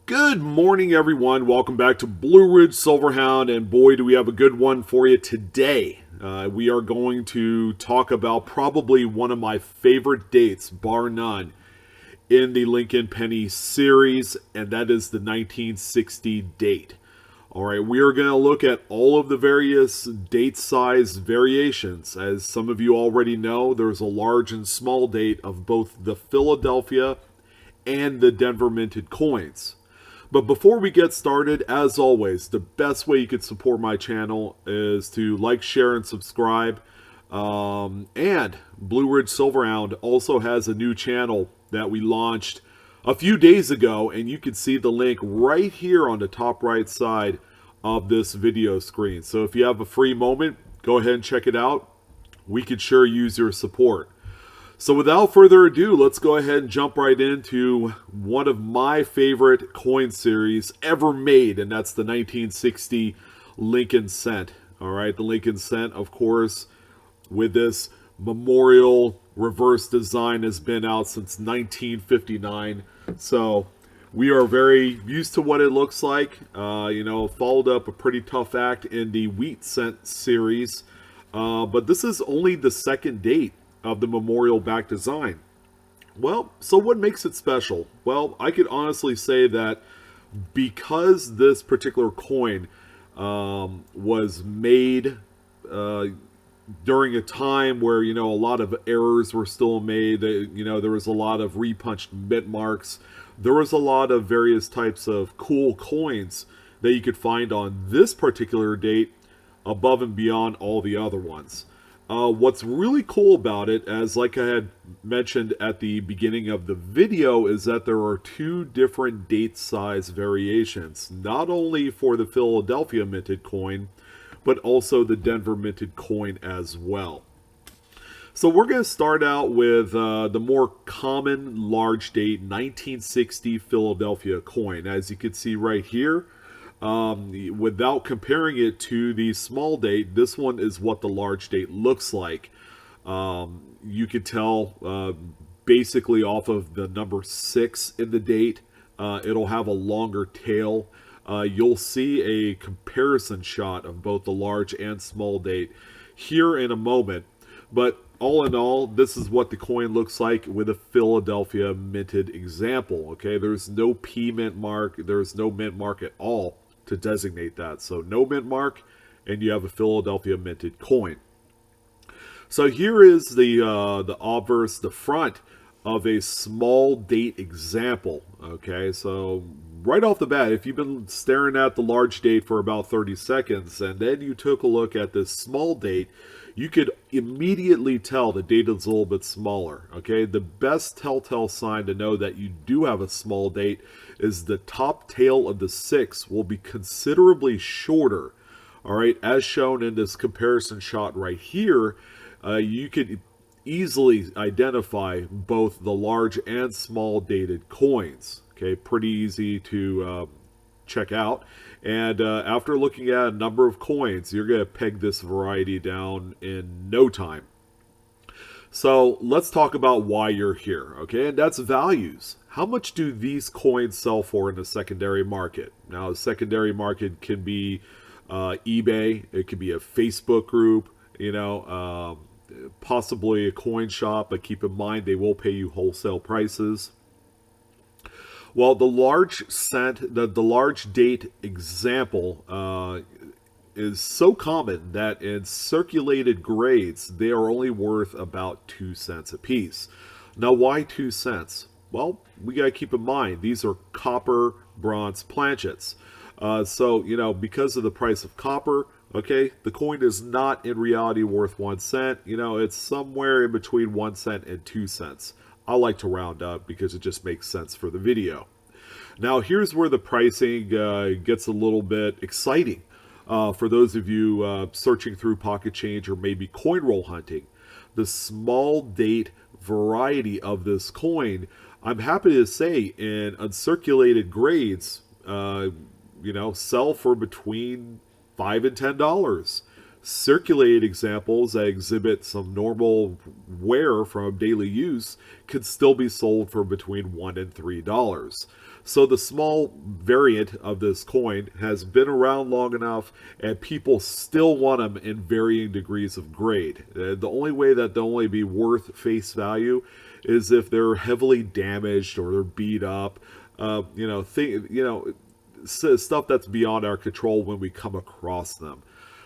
Good morning, everyone. Welcome back to Blue Ridge Silverhound, and boy, do we have a good one for you today. We are going to talk about probably one of my favorite dates, bar none, in the Lincoln Penny series, and that is the 1960 date. All right, we are going to look at all of the various date size variations. As some of you already know, there's a large and small date of both the Philadelphia and the Denver minted coins. But before we get started, as always, the best way you can support my channel is to like, share, and subscribe. And Blue Ridge Silverhound also has a new channel that we launched a few days ago, and you can see the link right here on the top right side of this video screen. So if you have a free moment, go ahead and check it out. We could sure use your support. So without further ado, let's go ahead and jump right into one of my favorite coin series ever made, and that's the 1960 Lincoln Cent. All right, the Lincoln Cent, of course, with this memorial reverse design, has been out since 1959. So we are very used to what it looks like. Followed up a pretty tough act in the Wheat Cent series. But this is only the second date of the memorial back design. Well, so what makes it special? Well, I could honestly say that because this particular coin was made during a time where, a lot of errors were still made, there was a lot of repunched mint marks, there was a lot of various types of cool coins that you could find on this particular date above and beyond all the other ones. What's really cool about it, as like I had mentioned at the beginning of the video, is that there are two different date size variations, not only for the Philadelphia minted coin, but also the Denver minted coin as well. So we're going to start out with the more common large date 1960 Philadelphia coin. As you can see right here, without comparing it to the small date, this one is what the large date looks like. You can tell basically off of the number 6 in the date. It'll have a longer tail. You'll see a comparison shot of both the large and small date here in a moment. But all in all, this is what the coin looks like with a Philadelphia minted example. Okay, there's no P mint mark. There's no mint mark at all to designate that. So no mint mark, and you have a Philadelphia minted coin. So here is the obverse, the front of a small date example. Okay, so right off the bat, if you've been staring at the large date for about 30 seconds and then you took a look at this small date, you could immediately tell the date is a little bit smaller. Okay, the best telltale sign to know that you do have a small date is the top tail of the 6 will be considerably shorter. All right, as shown in this comparison shot right here, you could easily identify both the large and small dated coins. Okay, pretty easy to check out. And after looking at a number of coins, you're going to peg this variety down in no time. So let's talk about why you're here, okay? And that's values. How much do these coins sell for in the secondary market? Now, the secondary market can be eBay. It could be a Facebook group, possibly a coin shop, but keep in mind they will pay you wholesale prices. Well, the large cent, the large date example is so common that in circulated grades, they are only worth about 2 cents a piece. Now, why 2 cents? Well, we got to keep in mind, these are copper bronze planchets. So, because of the price of copper, okay, the coin is not in reality worth 1 cent. It's somewhere in between 1 cent and 2 cents. I like to round up because it just makes sense for the video. Now, here's where the pricing gets a little bit exciting for those of you searching through pocket change or maybe coin roll hunting. The small date variety of this coin, I'm happy to say, in uncirculated grades, sell for between $5 and $10. Circulated examples that exhibit some normal wear from daily use could still be sold for between $1 and $3. So the small variant of this coin has been around long enough, and people still want them in varying degrees of grade. The only way that they'll only be worth face value is if they're heavily damaged or they're beat up. Stuff that's beyond our control when we come across them.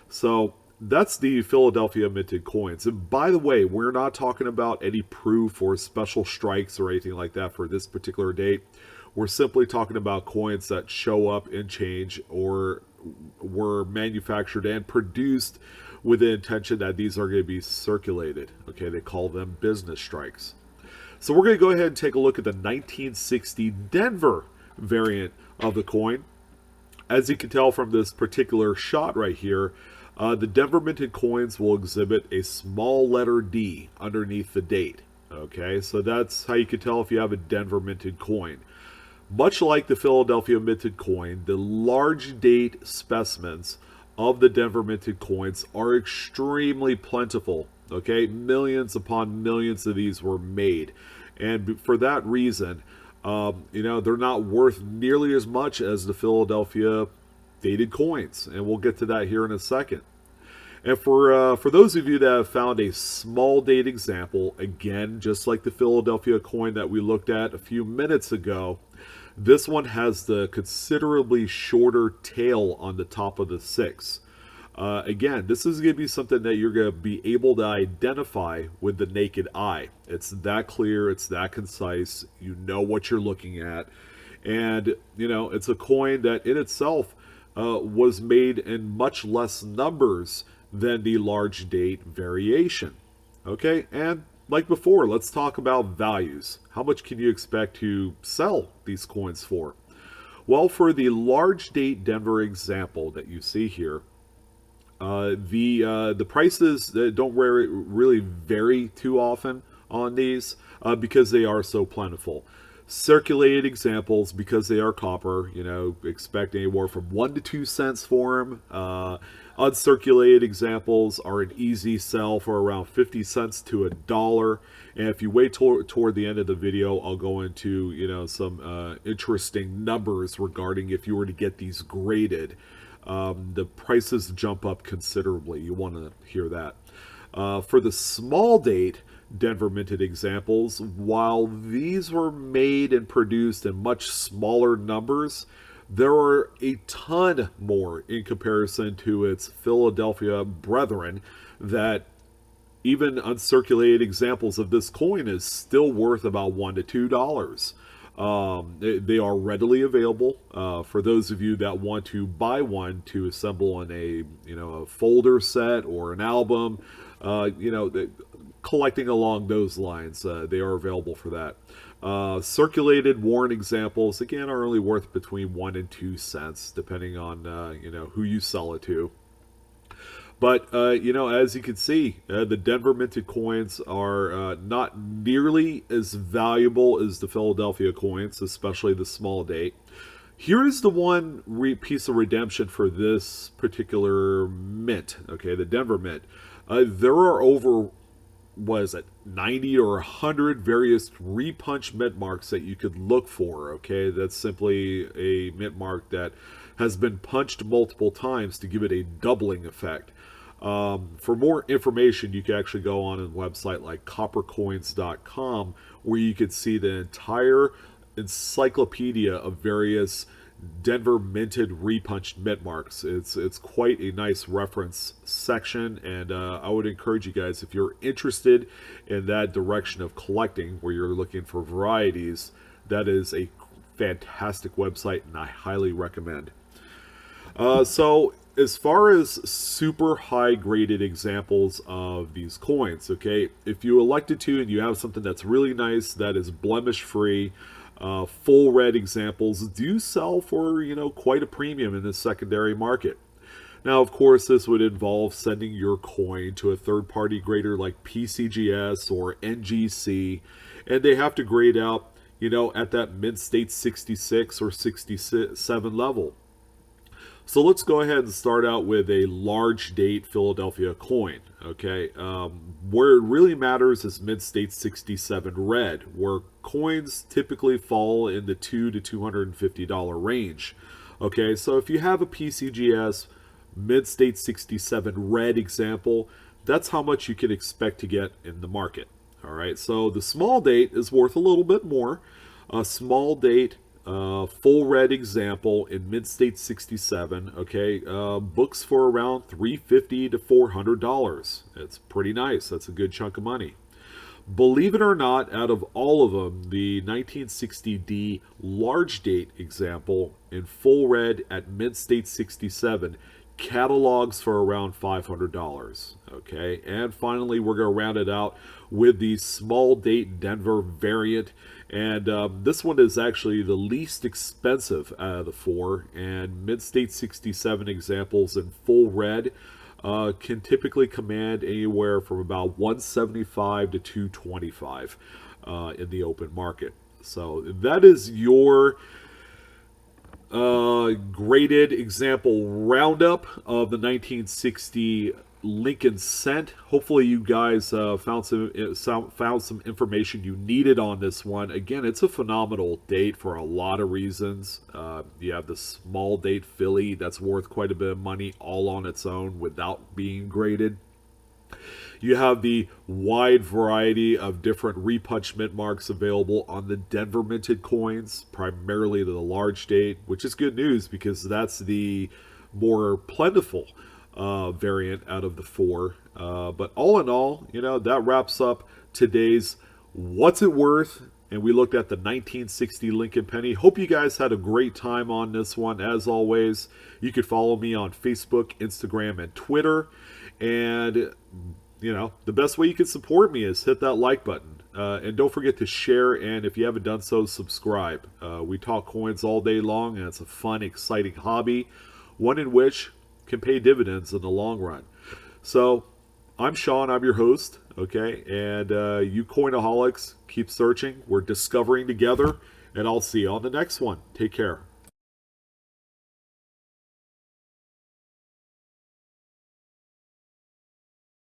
So that's the Philadelphia minted coins. And by the way, we're not talking about any proof or special strikes or anything like that for this particular date. We're simply talking about coins that show up in change or were manufactured and produced with the intention that these are going to be circulated. Okay, they call them business strikes. So we're going to go ahead and take a look at the 1960 Denver variant of the coin. As you can tell from this particular shot right here, the Denver minted coins will exhibit a small letter D underneath the date. Okay, so that's how you can tell if you have a Denver minted coin. Much like the Philadelphia minted coin, the large date specimens of the Denver minted coins are extremely plentiful. Okay, millions upon millions of these were made. And for that reason, they're not worth nearly as much as the Philadelphia dated coins, and we'll get to that here in a second. And for those of you that have found a small date example, again, just like the Philadelphia coin that we looked at a few minutes ago, this one has the considerably shorter tail on the top of the 6. Again, this is going to be something that you're going to be able to identify with the naked eye. It's that clear, it's that concise, you know what you're looking at. And, it's a coin that in itself was made in much less numbers than the large date variation. Okay, and like before, let's talk about values. How much can you expect to sell these coins for? Well, for the large date Denver example that you see here, the prices don't really vary too often on these because they are so plentiful. Circulated examples, because they are copper, expect anywhere from 1 to 2 cents for them. Uncirculated examples are an easy sell for around 50 cents to $1. And if you wait toward the end of the video, I'll go into some interesting numbers regarding if you were to get these graded. The prices jump up considerably. You want to hear that. For the small date Denver minted examples, while these were made and produced in much smaller numbers, there are a ton more in comparison to its Philadelphia brethren that even uncirculated examples of this coin is still worth about $1 to $2. They are readily available for those of you that want to buy one to assemble in a folder set or an album. Collecting along those lines, they are available for that. Circulated worn examples again are only worth between 1 and 2 cents, depending on who you sell it to. But, as you can see, the Denver minted coins are not nearly as valuable as the Philadelphia coins, especially the small date. Here is the one piece of redemption for this particular mint, okay, the Denver mint. There are over, 90 or 100 various repunched mint marks that you could look for, okay? That's simply a mint mark that has been punched multiple times to give it a doubling effect. For more information, you can actually go on a website like coppercoins.com, where you can see the entire encyclopedia of various Denver minted repunched mint marks. It's quite a nice reference section, and I would encourage you guys, if you're interested in that direction of collecting, where you're looking for varieties, that is a fantastic website, and I highly recommend. So as far as super high graded examples of these coins, okay, if you elected to and you have something that's really nice, that is blemish free, full red examples do sell for, quite a premium in the secondary market. Now, of course, this would involve sending your coin to a third-party grader like PCGS or NGC, and they have to grade out, at that mint state 66 or 67 level. So let's go ahead and start out with a large date Philadelphia coin. Okay, where it really matters is mid-state 67 red, where coins typically fall in the $2 to $250 range. Okay, so if you have a PCGS mid-state 67 red example, that's how much you can expect to get in the market. All right, so the small date is worth a little bit more. A small date full red example in mid-state 67, okay, books for around $350 to $400. It's pretty nice. That's a good chunk of money. Believe it or not, out of all of them, the 1960D large date example in full red at mid-state 67 catalogs for around $500. Okay, and finally, we're going to round it out with the small date Denver variant. And this one is actually the least expensive out of the four. And mid-state 67 examples in full red can typically command anywhere from about $175 to $225 in the open market. So that is your graded example roundup of the 1960 Lincoln Cent. Hopefully you guys found some information you needed on this one. Again, it's a phenomenal date for a lot of reasons. You have the small date Philly that's worth quite a bit of money all on its own without being graded. You have the wide variety of different repunched mint marks available on the Denver minted coins, primarily the large date, which is good news because that's the more plentiful variant out of the four. But all in all, that wraps up today's What's It Worth? And we looked at the 1960 Lincoln Penny. Hope you guys had a great time on this one. As always, you can follow me on Facebook, Instagram, and Twitter. And the best way you can support me is hit that like button. And don't forget to share, and if you haven't done so, subscribe. We talk coins all day long, and it's a fun, exciting hobby, one in which can pay dividends in the long run. So, I'm Sean, I'm your host, okay? And you coinaholics, keep searching. We're discovering together, and I'll see you on the next one. Take care.